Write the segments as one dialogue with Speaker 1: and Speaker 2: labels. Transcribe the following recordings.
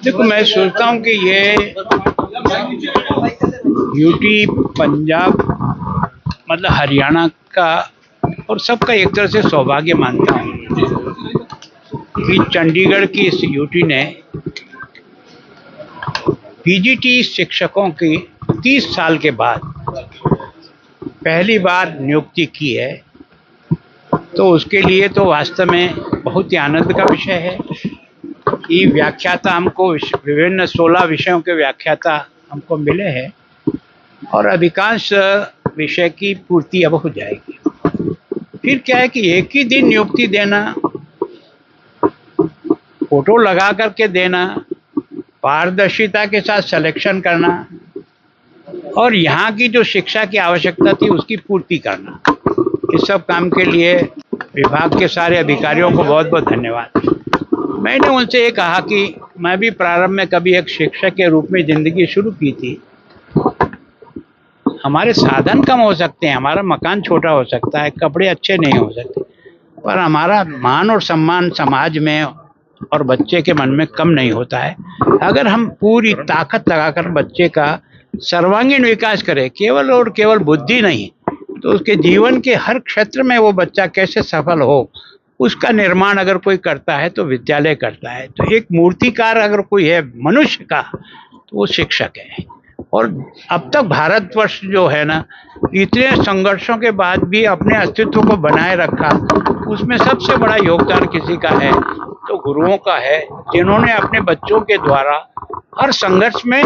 Speaker 1: देखो, मैं सोचता हूँ कि ये यूटी, पंजाब, मतलब हरियाणा का और सबका एक तरह से सौभाग्य मानता हूँ कि चंडीगढ़ की इस यूटी ने पीजीटी शिक्षकों की 30 साल के बाद पहली बार नियुक्ति की है। तो उसके लिए तो वास्तव में बहुत ही आनंद का विषय है कि व्याख्याता हमको विभिन्न 16 विषयों के व्याख्याता हमको मिले हैं और अधिकांश विषय की पूर्ति अब हो जाएगी। फिर क्या है कि एक ही दिन नियुक्ति देना, फोटो लगा करके देना, पारदर्शिता के साथ सिलेक्शन करना और यहाँ की जो शिक्षा की आवश्यकता थी उसकी पूर्ति करना, इस सब काम के लिए विभाग के सारे अधिकारियों को बहुत बहुत धन्यवाद। मैंने उनसे ये कहा कि मैं भी प्रारंभ में कभी एक शिक्षक के रूप में ज़िंदगी शुरू की थी। हमारे साधन कम हो सकते हैं, हमारा मकान छोटा हो सकता है, कपड़े अच्छे नहीं हो सकते, पर हमारा मान और सम्मान समाज में और बच्चे के मन में कम नहीं होता है। अगर हम पूरी ताकत लगाकर बच्चे का सर्वांगीण विकास करें, केवल और केवल बुद्धि नहीं, तो उसके जीवन के हर क्षेत्र में वो बच्चा कैसे सफल हो, उसका निर्माण अगर कोई करता है तो विद्यालय करता है। तो एक मूर्तिकार अगर कोई है मनुष्य का, तो वो शिक्षक है। और अब तक भारतवर्ष जो है ना, इतने संघर्षों के बाद भी अपने अस्तित्व को बनाए रखा, उसमें सबसे बड़ा योगदान किसी का है तो गुरुओं का है, जिन्होंने अपने बच्चों के द्वारा हर संघर्ष में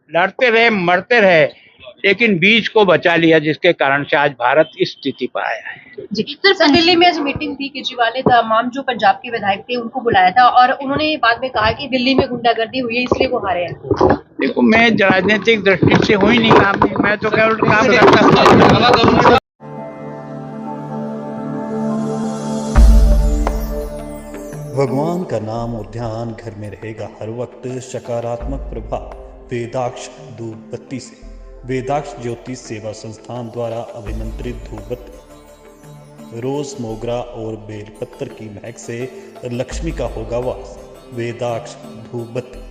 Speaker 1: लड़ते रहे, मरते रहे, लेकिन बीज को बचा लिया, जिसके कारण से आज भारत इस स्थिति पर आया है।
Speaker 2: जी सर, दिल्ली में आज मीटिंग थी, केजरीवाल ने तमाम जो पंजाब के विधायक थे उनको बुलाया था और उन्होंने बाद में कहा कि दिल्ली में गुंडागर्दी हुई है इसलिए वो हारे हैं।
Speaker 1: देखो, मैं राजनीतिक दृष्टि से हुई नहीं काम, मैं तो केवल काम करता हूँ।
Speaker 3: भगवान का नाम और ध्यान घर में रहेगा हर वक्त। सकारात्मक प्रभाव वेदाक्ष धूप बत्ती से। वेदाक्ष ज्योति सेवा संस्थान द्वारा अभिमंत्रित धूप बत्ती रोज, मोगरा और बेलपत्र की महक से लक्ष्मी का होगा वास। वेदाक्ष धूप बत्ती।